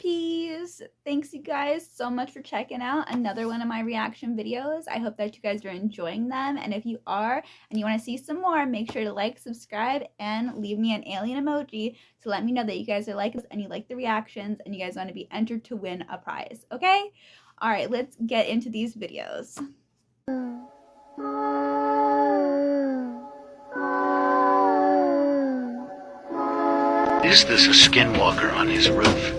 Peace. Thanks you guys so much for checking out another one of my reaction videos. I hope that you guys are enjoying them, and if you are and you want to see some more, make sure to like, subscribe, and leave me an alien emoji to let me know that you guys are liking this and you like the reactions and you guys want to be entered to win a prize. Okay? Alright, let's get into these videos. Is this a skinwalker on his roof?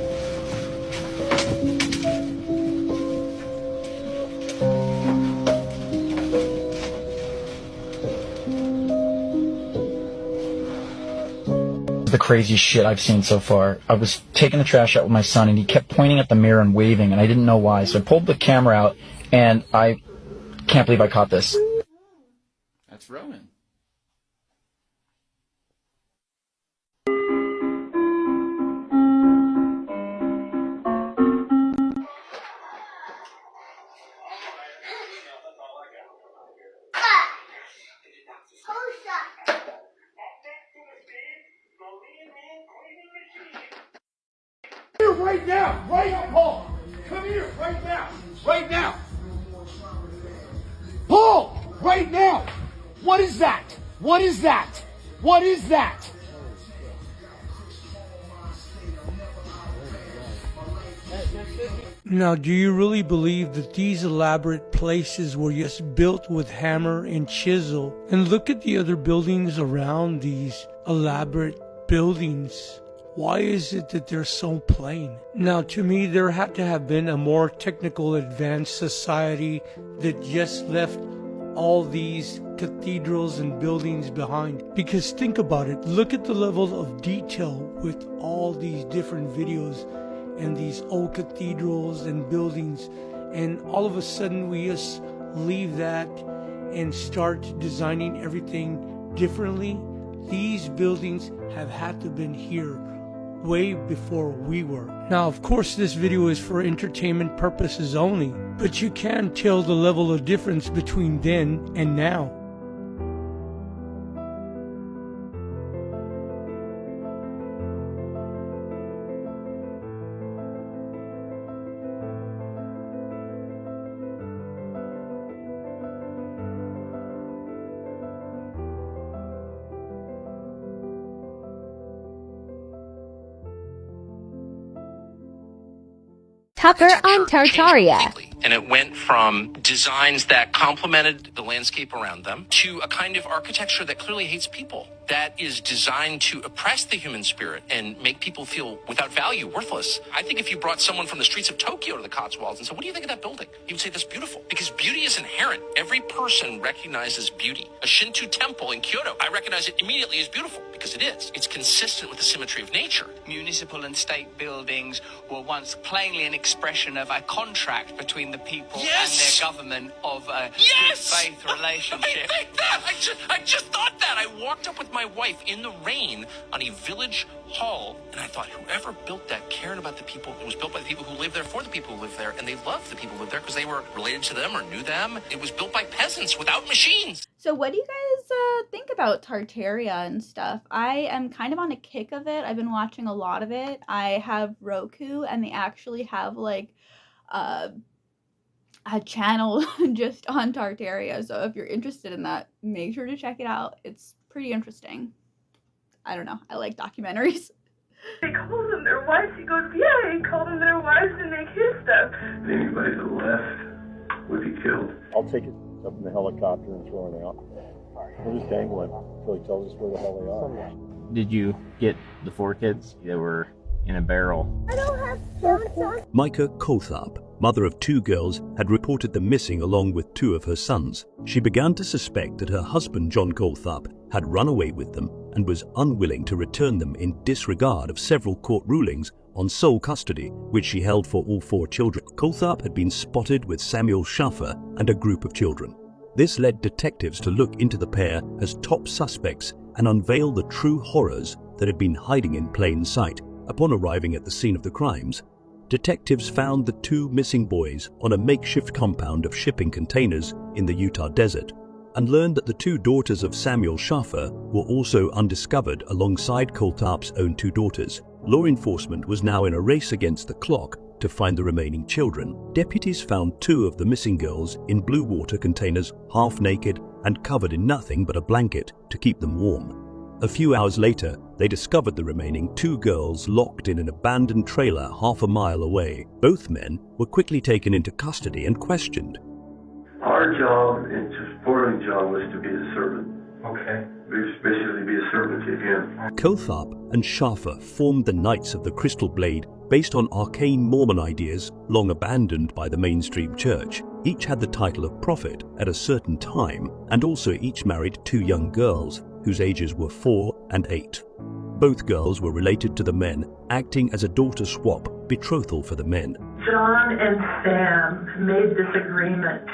The craziest shit I've seen so far. I was taking the trash out with my son and he kept pointing at the mirror and waving and I didn't know why, so I pulled the camera out and I can't believe I caught this. That's Roman. Right now, right now, Paul. Come here, right now, right now. Paul, right now. What is that? What is that? What is that? Now, do you really believe that these elaborate places were just built with hammer and chisel? And look at the other buildings around these elaborate buildings. Why is it that they're so plain? Now, to me, there had to have been a more technical, advanced society that just left all these cathedrals and buildings behind. Because think about it, look at the level of detail with all these different videos and these old cathedrals and buildings, and all of a sudden we just leave that and start designing everything differently. These buildings have had to have been here way before we were. Now, of course, this video is for entertainment purposes only, but you can tell the level of difference between then and now. Tucker on Tartaria. And it went from designs that complemented the landscape around them to a kind of architecture that clearly hates people, that is designed to oppress the human spirit and make people feel without value, worthless. I think if you brought someone from the streets of Tokyo to the Cotswolds and said, what do you think of that building? He would say, that's beautiful. Because beauty is inherent. Every person recognizes beauty. A Shinto temple in Kyoto, I recognize it immediately as beautiful because it is. It's consistent with the symmetry of nature. Municipal and state buildings were once plainly an expression of a contract between the people and their government of a good faith relationship. I think that. I just thought that. I walked up with my wife in the rain on a village hall, and I thought, whoever built that cared about the people. It was built by the people who lived there for the people who lived there, and they loved the people who lived there because they were related to them or knew them. It was built by peasants without machines. So what do you guys think about Tartaria and stuff? I am kind of on a kick of it. I've been watching a lot of it. I have Roku, and they actually have like a channel just on Tartaria. So if you're interested in that, make sure to check it out. It's pretty interesting. I don't know. I like documentaries. They call them their wives. He goes, yeah, he called them their wives to make his stuff. Anybody that left would be killed. I'll take it up in the helicopter and throw it out. We'll just dangle it until he tells us where the hell they are. Did you get the 4 kids that were in a barrel? I don't have stones. Micah Coltharp, mother of 2 girls, had reported them missing along with 2 of her sons. She began to suspect that her husband, John Coltharp, had run away with them and was unwilling to return them in disregard of several court rulings on sole custody, which she held for all 4 children. Coltharp had been spotted with Samuel Schaffer and a group of children. This led detectives to look into the pair as top suspects and unveil the true horrors that had been hiding in plain sight. Upon arriving at the scene of the crimes, detectives found the 2 missing boys on a makeshift compound of shipping containers in the Utah desert, and learned that the 2 daughters of Samuel Schaffer were also undiscovered alongside Coltharp's own 2 daughters. law enforcement was now in a race against the clock to find the remaining children. Deputies found 2 of the missing girls in blue water containers, half naked and covered in nothing but a blanket to keep them warm. A few hours later, they discovered the remaining 2 girls locked in an abandoned trailer half a mile away. Both men were quickly taken into custody and questioned. Our job and Portland's job was to be a servant. Okay. Basically be a servant to him. Cotharp and Schaffer formed the Knights of the Crystal Blade based on arcane Mormon ideas long abandoned by the mainstream church. Each had the title of prophet at a certain time, and also each married 2 young girls whose ages were 4 and 8. Both girls were related to the men, acting as a daughter swap betrothal for the men. John and Sam made this agreement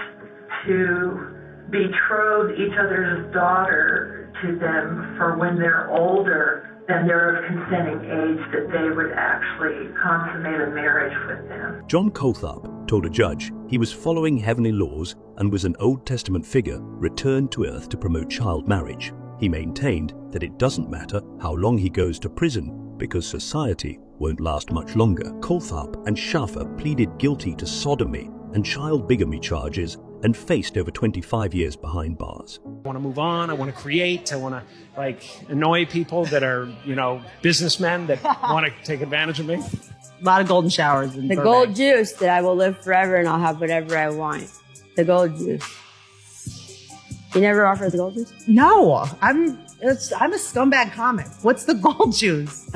to betroth each other's daughter to them for when they're older and they're of consenting age, that they would actually consummate a marriage with them. John Cotharp told a judge he was following heavenly laws and was an Old Testament figure returned to earth to promote child marriage. He maintained that it doesn't matter how long he goes to prison because society won't last much longer. Cotharp and Schaffer pleaded guilty to sodomy and child bigamy charges and faced over 25 years behind bars. I want to move on. I want to create. I want to annoy people that are, businessmen that want to take advantage of me. A lot of golden showers. The Burbank. gold juice that I will live forever and I'll have whatever I want. The gold juice. You never offered the gold juice? No, I'm a scumbag comic. What's the gold juice?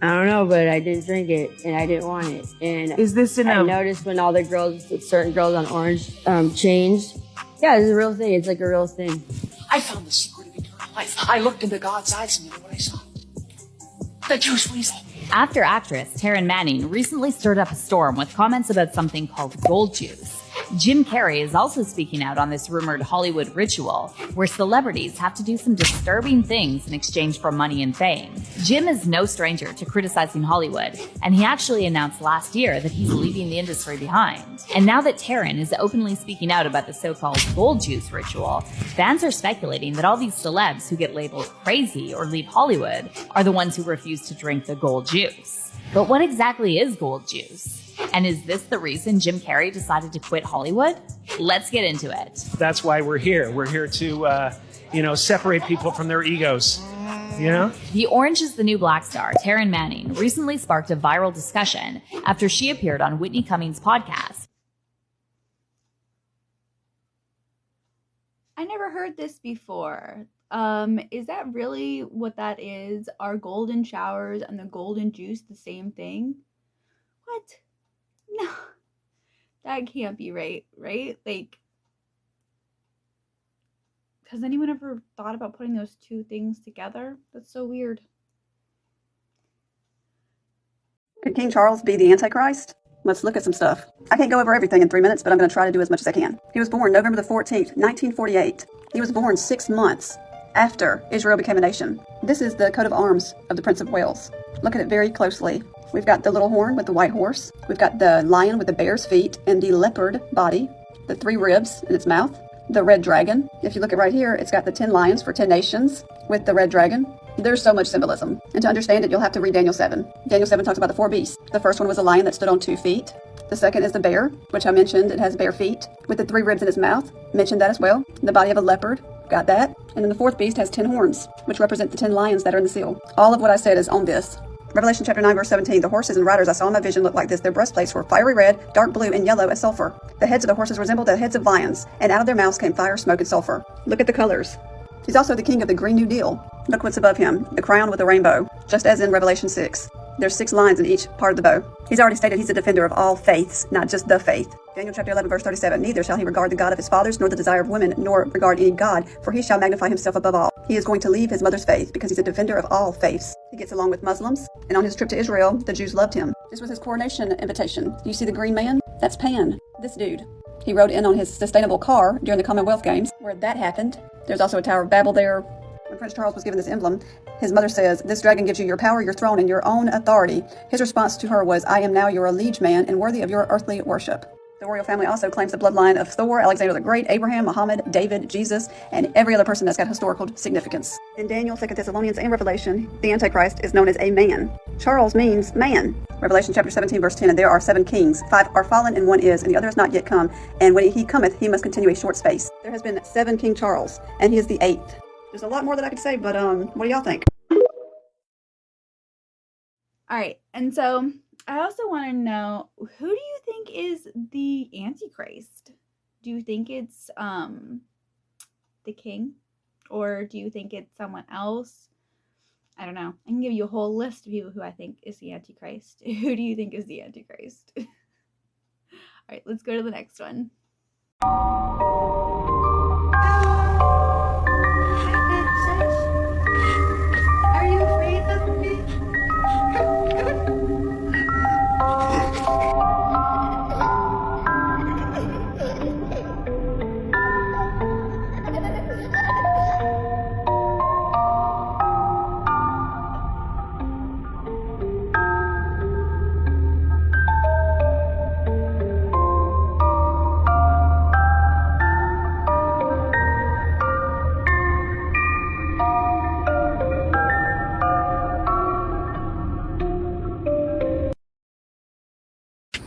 I don't know, but I didn't drink it and I didn't want it. And is this I noticed when all the girls, certain girls on Orange, changed. Yeah, it's a real thing. It's like a real thing. I found the secret of eternal life. I looked into God's eyes and you know what I saw? The juice weasel. Actor actress Taryn Manning recently stirred up a storm with comments about something called gold juice. Jim Carrey is also speaking out on this rumored Hollywood ritual where celebrities have to do some disturbing things in exchange for money and fame. Jim is no stranger to criticizing Hollywood, and he actually announced last year that he's leaving the industry behind. And now that Taryn is openly speaking out about the so-called gold juice ritual, fans are speculating that all these celebs who get labeled crazy or leave Hollywood are the ones who refuse to drink the gold juice. But what exactly is gold juice? And is this the reason Jim Carrey decided to quit Hollywood? Let's get into it. That's why we're here. We're here to, separate people from their egos. The Orange is the New Black star, Taryn Manning, recently sparked a viral discussion after she appeared on Whitney Cummings' podcast. I never heard this before. Is that really what that is? Are golden showers and the golden juice the same thing? What? No, that can't be right? Has anyone ever thought about putting those 2 things together? That's so weird. Could King Charles be the Antichrist? Let's look at some stuff. I can't go over everything in 3 minutes, but I'm going to try to do as much as I can. He was born November the 14th, 1948. He was born 6 months after Israel became a nation. This is the coat of arms of the Prince of Wales. Look at it very closely. We've got the little horn with the white horse. We've got the lion with the bear's feet and the leopard body, the 3 ribs in its mouth, the red dragon. If you look at right here, it's got the 10 lions for 10 nations with the red dragon. There's so much symbolism. And to understand it, you'll have to read Daniel 7. Daniel 7 talks about the 4 beasts. The first one was a lion that stood on 2 feet. The second is the bear, which I mentioned. It has bare feet with the 3 ribs in its mouth. Mentioned that as well. The body of a leopard. Got that. And then the 4th beast has 10 horns, which represent the 10 lions that are in the seal. All of what I said is on this. Revelation chapter 9, verse 17, the horses and riders I saw in my vision looked like this. Their breastplates were fiery red, dark blue, and yellow as sulfur. The heads of the horses resembled the heads of lions, and out of their mouths came fire, smoke, and sulfur. Look at the colors. He's also the king of the Green New Deal. Look what's above him, the crown with the rainbow, just as in Revelation 6. There's 6 lines in each part of the bow. He's already stated he's a defender of all faiths, not just the faith. Daniel chapter 11, verse 37, neither shall he regard the God of his fathers, nor the desire of women, nor regard any God, for he shall magnify himself above all. He is going to leave his mother's faith because he's a defender of all faiths. He gets along with Muslims, and on his trip to Israel, the Jews loved him. This was his coronation invitation. You see the green man? That's Pan, this dude. He rode in on his sustainable car during the Commonwealth Games, where that happened. There's also a Tower of Babel there. When Prince Charles was given this emblem, his mother says, this dragon gives you your power, your throne, and your own authority. His response to her was, I am now your liege man and worthy of your earthly worship. The royal family also claims the bloodline of Thor, Alexander the Great, Abraham, Muhammad, David, Jesus, and every other person that's got historical significance. In Daniel, 2 Thessalonians, and Revelation, the Antichrist is known as a man. Charles means man. Revelation chapter 17, verse 10, and there are 7 kings. 5 are fallen, and 1 is, and the other is not yet come. And when he cometh, he must continue a short space. There has been 7 King Charles, and he is the 8th. There's a lot more that I could say, but what do y'all think? All right, and so I also want to know, who do you think is the Antichrist? Do you think it's the king, or do you think it's someone else? I don't know. I can give you a whole list of people who I think is the Antichrist. Who do you think is the Antichrist? All right, let's go to the next one. Are you afraid of me?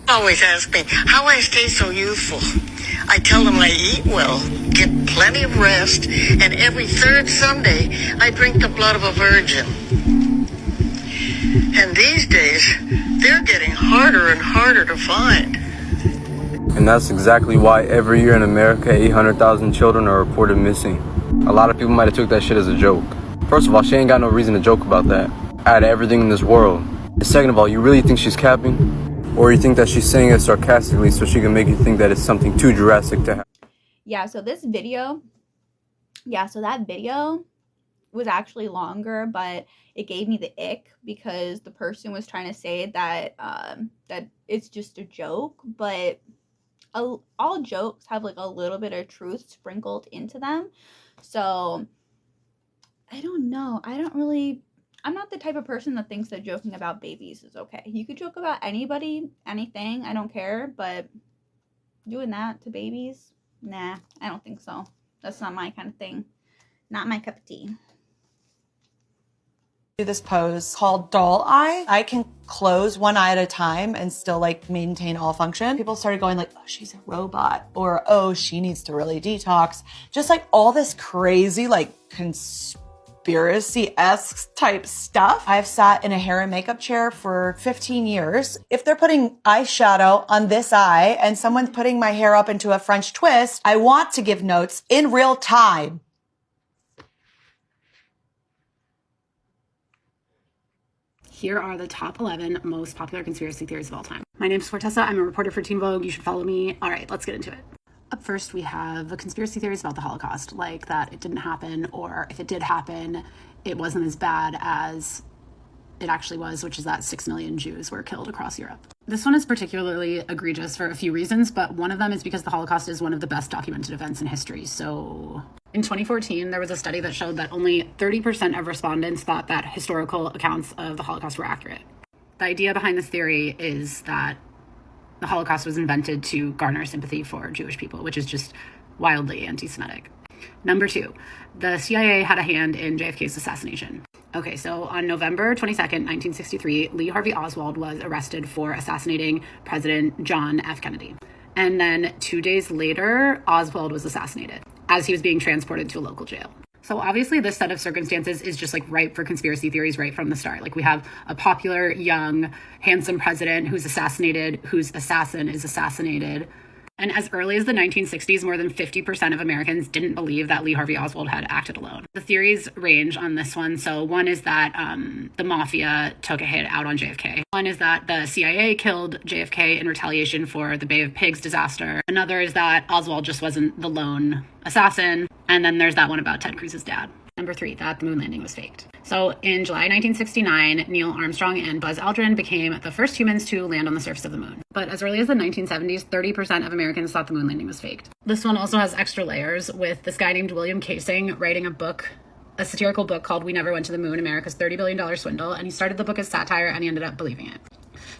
Always ask me how I stay so youthful. I tell them I eat well, get plenty of rest, and every 3rd Sunday I drink the blood of a virgin. And these days, they're getting harder and harder to find. And that's exactly why every year in America, 800,000 children are reported missing. A lot of people might have took that shit as a joke. First of all, she ain't got no reason to joke about that. Out of everything in this world. And second of all, you really think she's capping? Or you think that she's saying it sarcastically so she can make you think that it's something too drastic to have? Yeah, so that video was actually longer, but it gave me the ick because the person was trying to say that that it's just a joke, but all jokes have like a little bit of truth sprinkled into them. So I don't know. I'm not the type of person that thinks that joking about babies is okay. You could joke about anybody, anything, I don't care, but doing that to babies, nah, I don't think so. That's not my kind of thing. Not my cup of tea. Do this pose called doll eye. I can close one eye at a time and still like maintain all function. People started going like, oh, she's a robot, or oh, she needs to really detox. Just like all this crazy like conspiracy-esque type stuff. I've sat in a hair and makeup chair for 15 years. If they're putting eyeshadow on this eye and someone's putting my hair up into a French twist, I want to give notes in real time. Here are the top 11 most popular conspiracy theories of all time. My name's Fortessa. I'm a reporter for Teen Vogue. You should follow me. All right, let's get into it. Up first, we have conspiracy theories about the Holocaust, like that it didn't happen, or if it did happen, it wasn't as bad as it actually was, which is that 6 million Jews were killed across Europe. This one is particularly egregious for a few reasons, but one of them is because the Holocaust is one of the best documented events in history. So in 2014, there was a study that showed that only 30% of respondents thought that historical accounts of the Holocaust were accurate. The idea behind this theory is that the Holocaust was invented to garner sympathy for Jewish people, which is just wildly anti-Semitic. Number 2, the CIA had a hand in JFK's assassination. Okay, so on November 22nd, 1963, Lee Harvey Oswald was arrested for assassinating President John F. Kennedy. And then 2 days later, Oswald was assassinated as he was being transported to a local jail. So obviously this set of circumstances is just like ripe for conspiracy theories right from the start. Like we have a popular, young, handsome president who's assassinated, whose assassin is assassinated. And as early as the 1960s, more than 50% of Americans didn't believe that Lee Harvey Oswald had acted alone. The theories range on this one. So one is that the mafia took a hit out on JFK. One is that the CIA killed JFK in retaliation for the Bay of Pigs disaster. Another is that Oswald just wasn't the lone assassin. And then there's that one about Ted Cruz's dad. Number 3, that the moon landing was faked. So in July 1969, Neil Armstrong and Buzz Aldrin became the first humans to land on the surface of the moon. But as early as the 1970s, 30% of Americans thought the moon landing was faked. This one also has extra layers, with this guy named William Casing writing a satirical book called We Never Went to the Moon, America's $30 billion Swindle, and he started the book as satire and he ended up believing it.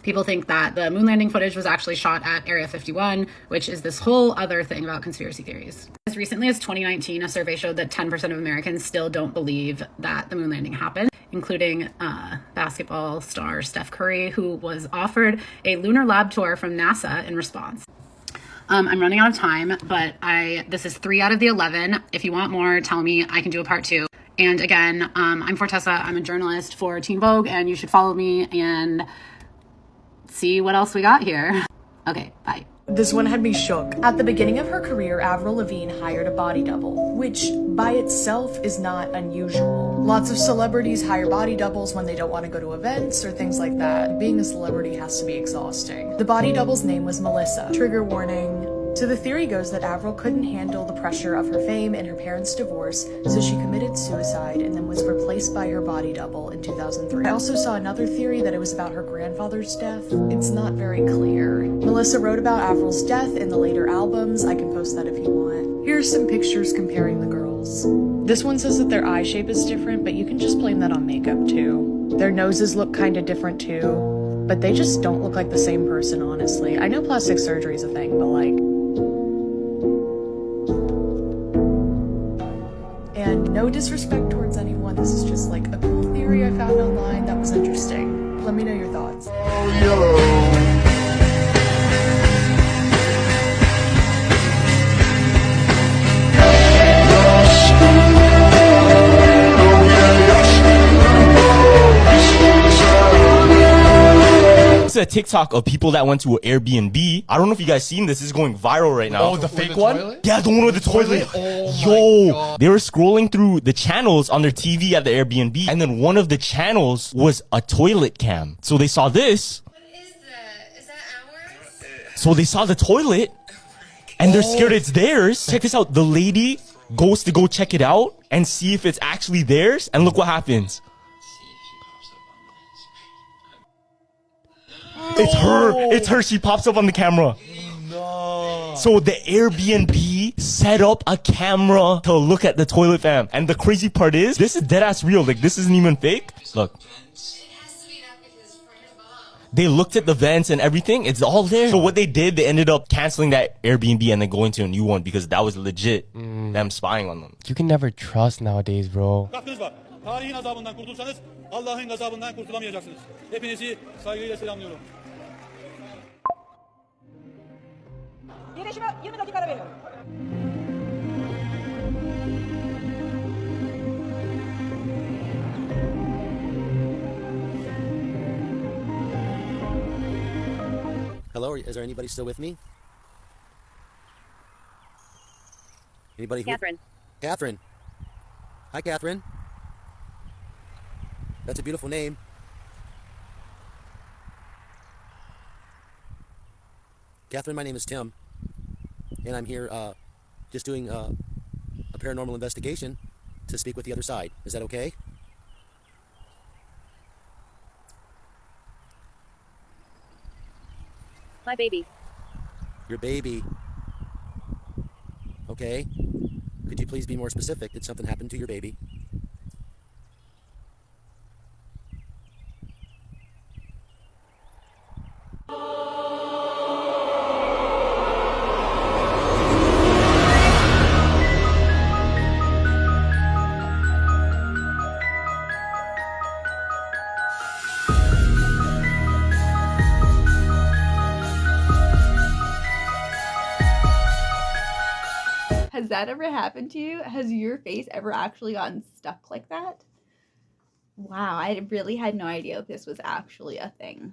People think that the moon landing footage was actually shot at Area 51, which is this whole other thing about conspiracy theories. As recently as 2019, a survey showed that 10% of Americans still don't believe that the moon landing happened, including basketball star Steph Curry, who was offered a lunar lab tour from NASA in response. I'm running out of time, but this is 3 out of the 11. If you want more, tell me. I can do a part 2. And again, I'm Fortessa. I'm a journalist for Teen Vogue, and you should follow me and see what else we got here. Okay, bye. This one had me shook. At the beginning of her career, Avril Lavigne hired a body double, which by itself is not unusual. Lots of celebrities hire body doubles when they don't want to go to events or things like that. Being a celebrity has to be exhausting. The body double's name was Melissa. Trigger warning. So the theory goes that Avril couldn't handle the pressure of her fame and her parents' divorce, so she committed suicide and then was replaced by her body double in 2003. I also saw another theory that it was about her grandfather's death. It's not very clear. Melissa wrote about Avril's death in the later albums. I can post that if you want. Here's some pictures comparing the girls. This one says that their eye shape is different, but you can just blame that on makeup too. Their noses look kind of different too, but they just don't look like the same person, honestly. I know plastic surgery is a thing, but like, and no disrespect towards anyone, this is just like a cool theory I found online that was interesting. Let me know your thoughts. A TikTok of people that went to an Airbnb. I don't know if you guys seen this. This is going viral right now. Oh, the fake one? Toilet? Yeah, the one with the toilet. Oh, Yo, they were scrolling through the channels on their TV at the Airbnb, and then one of the channels was a toilet cam. So they saw this. What is that? Is that ours? So they saw the toilet, and they're scared it's theirs. Check this out. The lady goes to go check it out and see if it's actually theirs, and look what happens. It's her. It's her. She pops up on the camera. No. So the Airbnb set up a camera to look at the toilet, fam. And the crazy part is, this is dead ass real. Like, this isn't even fake. Look. They looked at the vents and everything. It's all there. So what they did, they ended up canceling that Airbnb and then going to a new one because that was legit them spying on them. You can never trust nowadays, bro. Tarihin azabından kurtulsanız Allah'ın gazabından kurtulamayacaksınız. Hepinizi saygıyla selamlıyorum. Girişime 20 dakika ara veriyorum. Hello, is there anybody still with me? Anybody? Catherine. Catherine. Hi, Catherine. That's a beautiful name. Catherine, my name is Tim, and I'm here just doing a paranormal investigation to speak with the other side. Is that okay? My baby. Your baby. Okay. Could you please be more specific? Did something happen to your baby? Has that ever happened to you? Has your face ever actually gotten stuck like that? Wow, I really had no idea if this was actually a thing.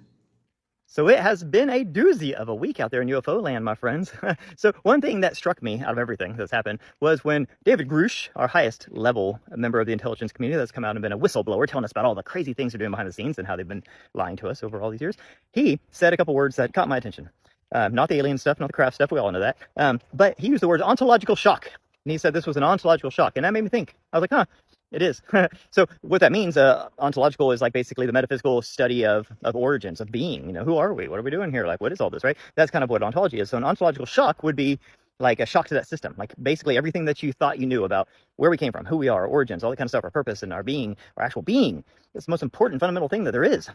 So it has been a doozy of a week out there in UFO land, my friends. So one thing that struck me out of everything that's happened was when David Grush, our highest level member of the intelligence community that's come out and been a whistleblower telling us about all the crazy things they're doing behind the scenes and how they've been lying to us over all these years, he said a couple words that caught my attention. Not the alien stuff, not the craft stuff, we all know that. But he used the word ontological shock. And he said this was an ontological shock. And that made me think. I was like, huh, it is. So what that means, ontological is like basically the metaphysical study of origins, of being. You know, who are we? What are we doing here? Like, what is all this, right? That's kind of what ontology is. So an ontological shock would be like a shock to that system. Like basically everything that you thought you knew about where we came from, who we are, our origins, all that kind of stuff, our purpose and our being, our actual being. It's the most important fundamental thing that there is.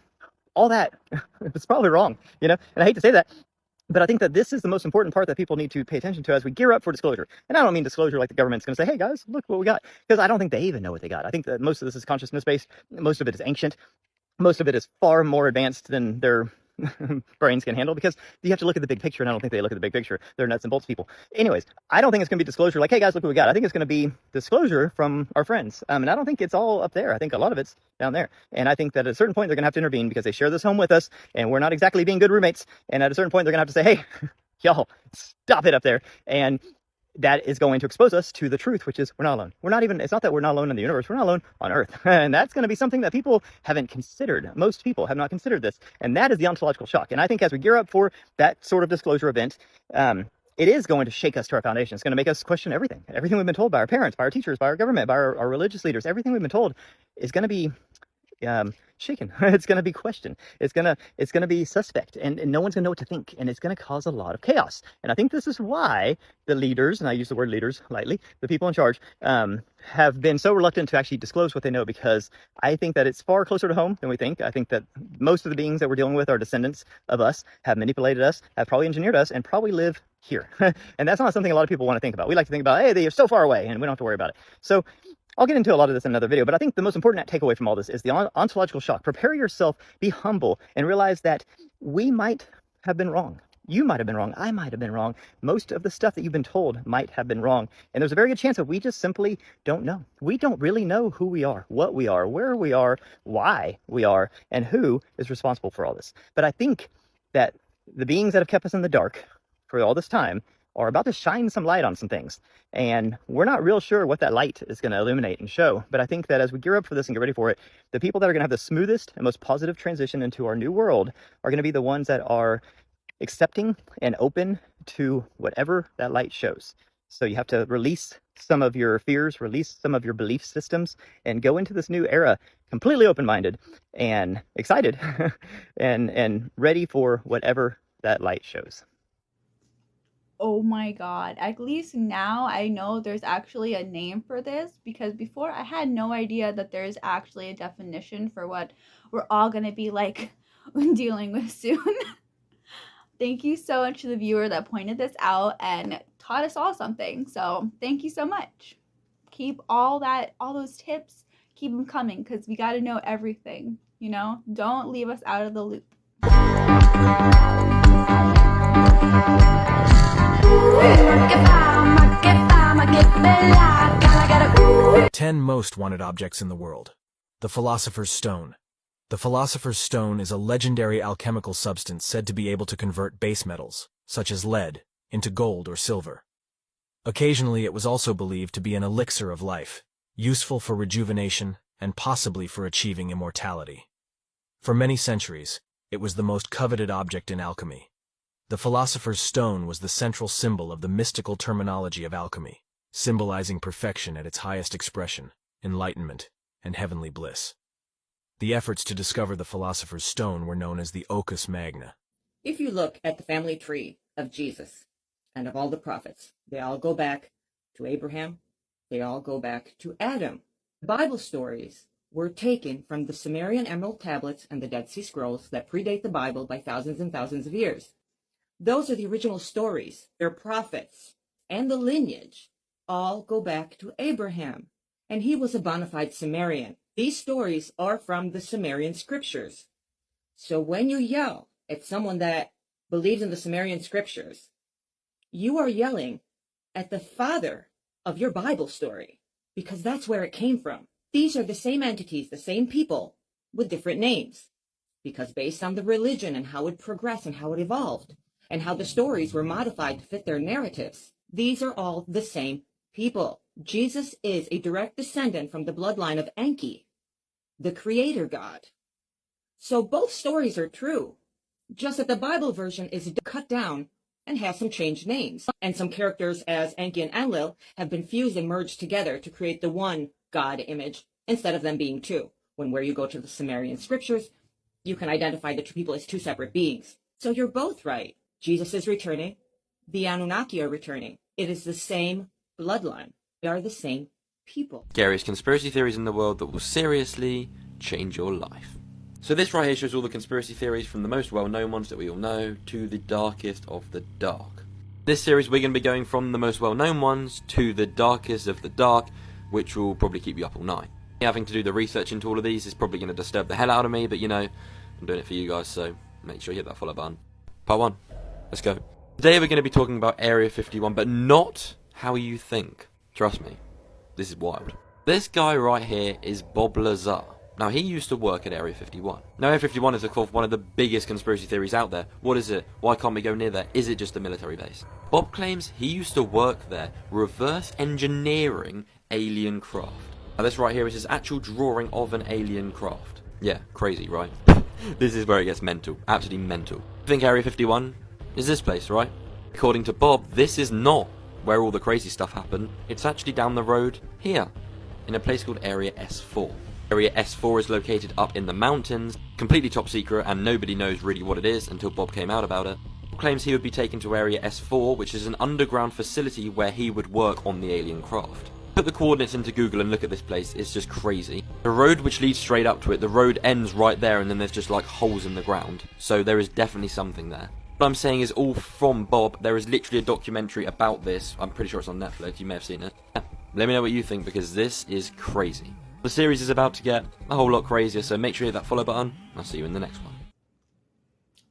all that was probably wrong, you know? And I hate to say that, but I think that this is the most important part that people need to pay attention to as we gear up for disclosure. And I don't mean disclosure like the government's going to say, hey guys, look what we got. Because I don't think they even know what they got. I think that most of this is consciousness based. Most of it is ancient. Most of it is far more advanced than their brains can handle, because you have to look at the big picture, and I don't think they look at the big picture. They're nuts and bolts people. Anyways, I don't think it's going to be disclosure like, hey guys, look what we got. I think it's going to be disclosure from our friends. And I don't think it's all up there. I think a lot of it's down there. And I think that at a certain point, they're going to have to intervene because they share this home with us, and we're not exactly being good roommates. And at a certain point, they're going to have to say, hey, y'all, stop it up there. And that is going to expose us to the truth, which is we're not alone. We're not even, it's not that we're not alone in the universe, we're not alone on Earth. And that's going to be something that people haven't considered. Most people have not considered this. And that is the ontological shock. And I think as we gear up for that sort of disclosure event, it is going to shake us to our foundation. It's going to make us question everything. Everything we've been told by our parents, by our teachers, by our government, by our religious leaders, everything we've been told is going to be shaken. It's going to be questioned. It's going to be suspect, and no one's going to know what to think, and it's going to cause a lot of chaos. And I think this is why the leaders, and I use the word leaders lightly, the people in charge, have been so reluctant to actually disclose what they know, because I think that it's far closer to home than we think. I think that most of the beings that we're dealing with are descendants of us, have manipulated us, have probably engineered us, and probably live here. And that's not something a lot of people want to think about. We like to think about, hey, they are so far away, and we don't have to worry about it. So I'll get into a lot of this in another video, but I think the most important takeaway from all this is the ontological shock. Prepare yourself, be humble, and realize that we might have been wrong. You might have been wrong. I might have been wrong. Most of the stuff that you've been told might have been wrong. And there's a very good chance that we just simply don't know. We don't really know who we are, what we are, where we are, why we are, and who is responsible for all this. But I think that the beings that have kept us in the dark for all this time are about to shine some light on some things. And we're not real sure what that light is going to illuminate and show. But I think that as we gear up for this and get ready for it, the people that are going to have the smoothest and most positive transition into our new world are going to be the ones that are accepting and open to whatever that light shows. So you have to release some of your fears, release some of your belief systems, and go into this new era completely open-minded and excited and ready for whatever that light shows. Oh my god, at least now I know there's actually a name for this, because before I had no idea that there's actually a definition for what we're all gonna be like dealing with soon. Thank you so much to the viewer that pointed this out and taught us all something. So thank you so much. Keep all those tips, keep them coming, because we got to know everything, you know? Don't leave us out of the loop. 10 most wanted objects in the world. The Philosopher's Stone. The Philosopher's Stone is a legendary alchemical substance said to be able to convert base metals, such as lead, into gold or silver. Occasionally it was also believed to be an elixir of life, useful for rejuvenation and possibly for achieving immortality. For many centuries, it was the most coveted object in alchemy. The Philosopher's Stone was the central symbol of the mystical terminology of alchemy, symbolizing perfection at its highest expression, enlightenment, and heavenly bliss. The efforts to discover the Philosopher's Stone were known as the Opus Magna. If you look at the family tree of Jesus and of all the prophets, they all go back to Abraham, they all go back to Adam. The Bible stories were taken from the Sumerian Emerald Tablets and the Dead Sea Scrolls that predate the Bible by thousands and thousands of years. Those are the original stories. Their prophets and the lineage all go back to Abraham, and he was a bona fide Sumerian. These stories are from the Sumerian scriptures. So when you yell at someone that believes in the Sumerian scriptures, you are yelling at the father of your Bible story, because that's where it came from. These are the same entities, the same people, with different names, because based on the religion and how it progressed and how it evolved, and how the stories were modified to fit their narratives, these are all the same people. Jesus is a direct descendant from the bloodline of Enki, the creator god. So both stories are true, just that the Bible version is cut down and has some changed names. And some characters as Enki and Enlil have been fused and merged together to create the one god image, instead of them being two. When where you go to the Sumerian scriptures, you can identify the two people as two separate beings. So you're both right. Jesus is returning. The Anunnaki are returning. It is the same bloodline. They are the same people. Scariest conspiracy theories in the world that will seriously change your life. So this right here shows all the conspiracy theories from the most well-known ones that we all know to the darkest of the dark. This series we're going to be going from the most well-known ones to the darkest of the dark, which will probably keep you up all night. Having to do the research into all of these is probably going to disturb the hell out of me, but you know, I'm doing it for you guys, so make sure you hit that follow button. Part 1. Let's go. Today we're going to be talking about Area 51, but not how you think. Trust me, this is wild. This guy right here is Bob Lazar. Now, he used to work at Area 51. Now, Area 51 is, of course, one of the biggest conspiracy theories out there. What is it? Why can't we go near there? Is it just a military base? Bob claims he used to work there, reverse engineering alien craft. Now, this right here is his actual drawing of an alien craft. Yeah, crazy, right? This is where it gets mental. Absolutely mental. I think Area 51 is this place, right? According to Bob, this is not where all the crazy stuff happened. It's actually down the road here, in a place called Area S4. Area S4 is located up in the mountains, completely top secret, and nobody knows really what it is until Bob came out about it. Bob claims he would be taken to Area S4, which is an underground facility where he would work on the alien craft. Put the coordinates into Google and look at this place, it's just crazy. The road which leads straight up to it, the road ends right there, and then there's just like holes in the ground. So there is definitely something there. What I'm saying is all from Bob. There is literally a documentary about this. I'm pretty sure it's on Netflix, you may have seen it. Yeah. Let me know what you think, because this is crazy. The series is about to get a whole lot crazier, so make sure you hit that follow button. I'll see you in the next one.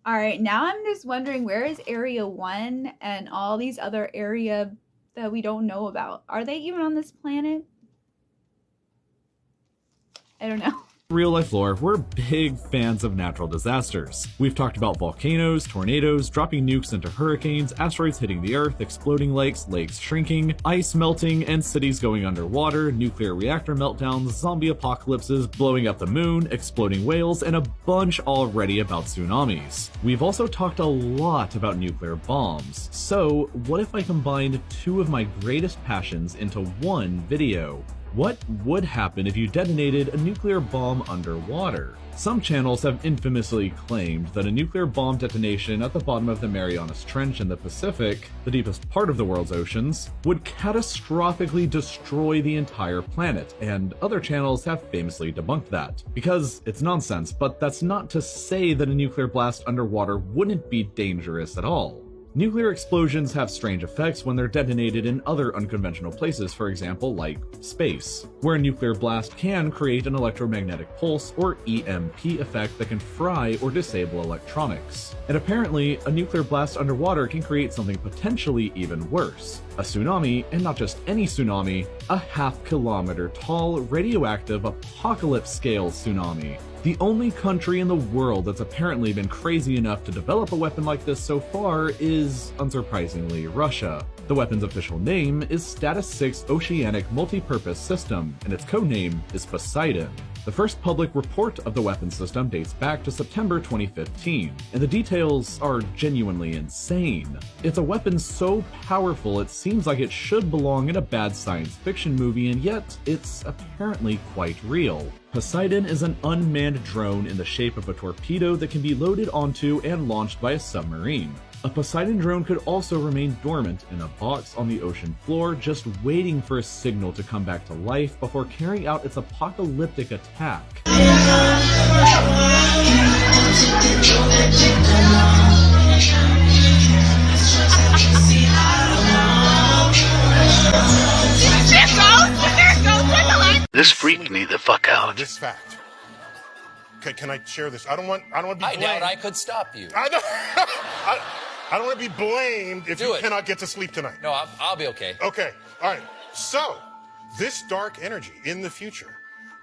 Alright, now I'm just wondering, where is Area 1 and all these other area that we don't know about? Are they even on this planet? I don't know. Real life lore, we're big fans of natural disasters. We've talked about volcanoes, tornadoes, dropping nukes into hurricanes, asteroids hitting the Earth, exploding lakes, lakes shrinking, ice melting, and cities going underwater, nuclear reactor meltdowns, zombie apocalypses, blowing up the moon, exploding whales, and a bunch already about tsunamis. We've also talked a lot about nuclear bombs. So, what if I combined two of my greatest passions into one video? What would happen if you detonated a nuclear bomb underwater? Some channels have infamously claimed that a nuclear bomb detonation at the bottom of the Marianas Trench in the Pacific, the deepest part of the world's oceans, would catastrophically destroy the entire planet, and other channels have famously debunked that. Because it's nonsense, but that's not to say that a nuclear blast underwater wouldn't be dangerous at all. Nuclear explosions have strange effects when they're detonated in other unconventional places, for example, like space, where a nuclear blast can create an electromagnetic pulse or EMP effect that can fry or disable electronics. And apparently, a nuclear blast underwater can create something potentially even worse. A tsunami, and not just any tsunami, a half-kilometer tall, radioactive, apocalypse-scale tsunami. The only country in the world that's apparently been crazy enough to develop a weapon like this so far is, unsurprisingly, Russia. The weapon's official name is Status 6 Oceanic Multi-Purpose System, and its codename is Poseidon. The first public report of the weapon system dates back to September 2015, and the details are genuinely insane. It's a weapon so powerful it seems like it should belong in a bad science fiction movie, and yet it's apparently quite real. Poseidon is an unmanned drone in the shape of a torpedo that can be loaded onto and launched by a submarine. A Poseidon drone could also remain dormant in a box on the ocean floor, just waiting for a signal to come back to life before carrying out its apocalyptic attack. This freaked me the fuck out. This fact. Can I share this? I don't want to be blamed. I doubt I could stop you. I don't want to be blamed if you cannot get to sleep tonight. No, I'll be okay. Okay, all right. So, this dark energy in the future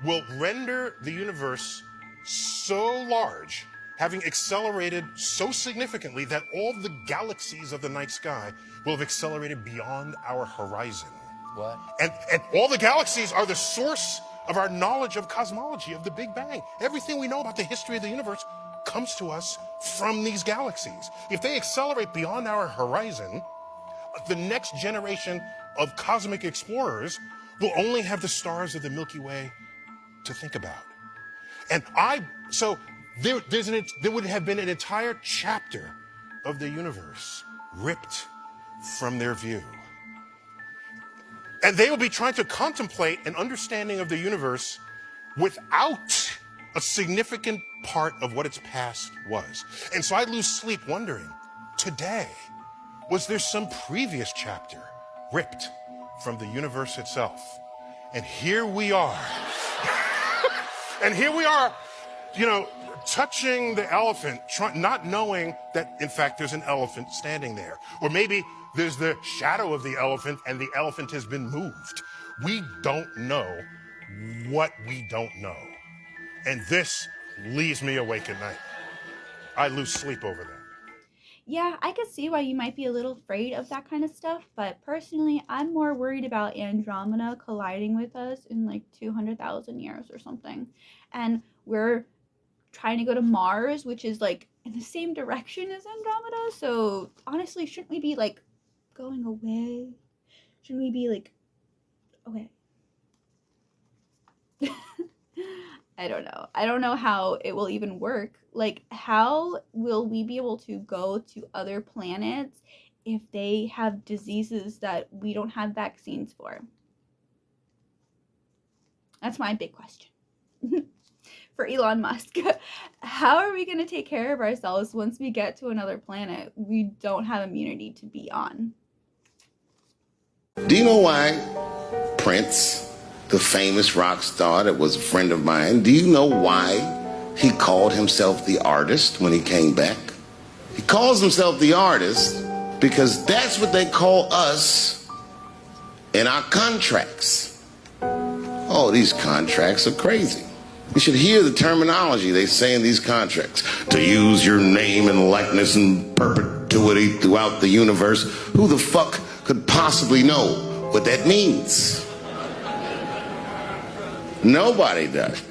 will render the universe so large, having accelerated so significantly that all the galaxies of the night sky will have accelerated beyond our horizon. What? And all the galaxies are the source of our knowledge of cosmology, of the Big Bang. Everything we know about the history of the universe comes to us from these galaxies. If they accelerate beyond our horizon, the next generation of cosmic explorers will only have the stars of the Milky Way to think about. And so there would have been an entire chapter of the universe ripped from their view. And they will be trying to contemplate an understanding of the universe without a significant part of what its past was. And so I lose sleep wondering, today, was there some previous chapter ripped from the universe itself? And here we are. And here we are, you know, touching the elephant, not knowing that, in fact, there's an elephant standing there. Or maybe there's the shadow of the elephant and the elephant has been moved. We don't know what we don't know. And this leaves me awake at night. I lose sleep over that. Yeah, I could see why you might be a little afraid of that kind of stuff, but personally, I'm more worried about Andromeda colliding with us in like 200,000 years or something. And we're trying to go to Mars, which is like in the same direction as Andromeda, so honestly, shouldn't we be like going away? Shouldn't we be like, okay. I don't know. I don't know how it will even work. Like, how will we be able to go to other planets if they have diseases that we don't have vaccines for? That's my big question. For Elon Musk, how are we going to take care of ourselves once we get to another planet we don't have immunity to be on? Do you know why Prince, the famous rock star that was a friend of mine, do you know why he called himself the artist when he came back? He calls himself the artist because that's what they call us in our contracts. Oh, these contracts are crazy. You should hear the terminology they say in these contracts. To use your name and likeness in perpetuity throughout the universe. Who the fuck could possibly know what that means? Nobody does.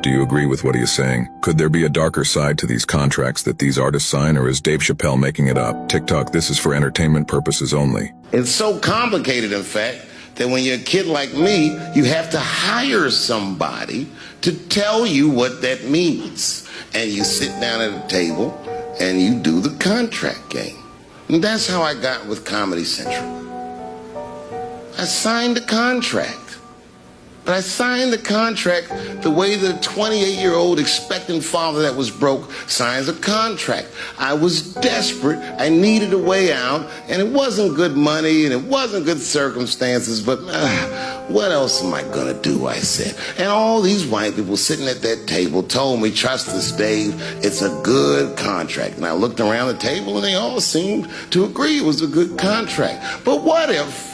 Do you agree with what he is saying? Could there be a darker side to these contracts that these artists sign, or is Dave Chappelle making it up? TikTok, this is for entertainment purposes only. It's so complicated, in fact, that when you're a kid like me, you have to hire somebody to tell you what that means. And you sit down at a table and you do the contract game. And that's how I got with Comedy Central. I signed a contract. But I signed the contract the way that a 28-year-old expectant father that was broke signs a contract. I was desperate. I needed a way out, and it wasn't good money, and it wasn't good circumstances, but what else am I going to do, I said. And all these white people sitting at that table told me, trust us, Dave, it's a good contract. And I looked around the table, and they all seemed to agree it was a good contract. But what if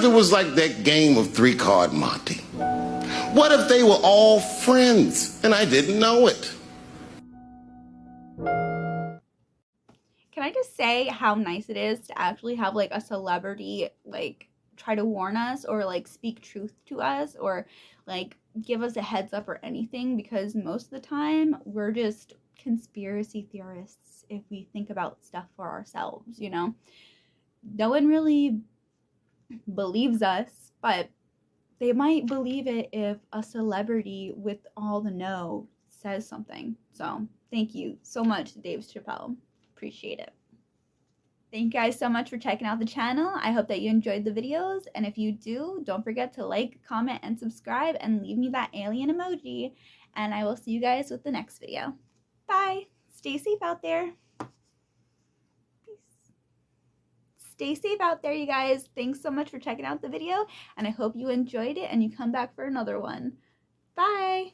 it was like that game of three-card Monte? What if they were all friends and I didn't know it? Can I just say how nice it is to actually have like a celebrity like try to warn us or like speak truth to us or like give us a heads up or anything, because most of the time we're just conspiracy theorists if we think about stuff for ourselves, you know? No one really believes us, but they might believe it if a celebrity with all the know says something. So thank you so much, Dave Chappelle. Appreciate it. Thank you guys so much for checking out the channel. I hope that you enjoyed the videos, and if you do, don't forget to like, comment, and subscribe, and leave me that alien emoji, and I will see you guys with the next video. Bye! Stay safe out there. Stay safe out there, you guys. Thanks so much for checking out the video, and I hope you enjoyed it and you come back for another one. Bye!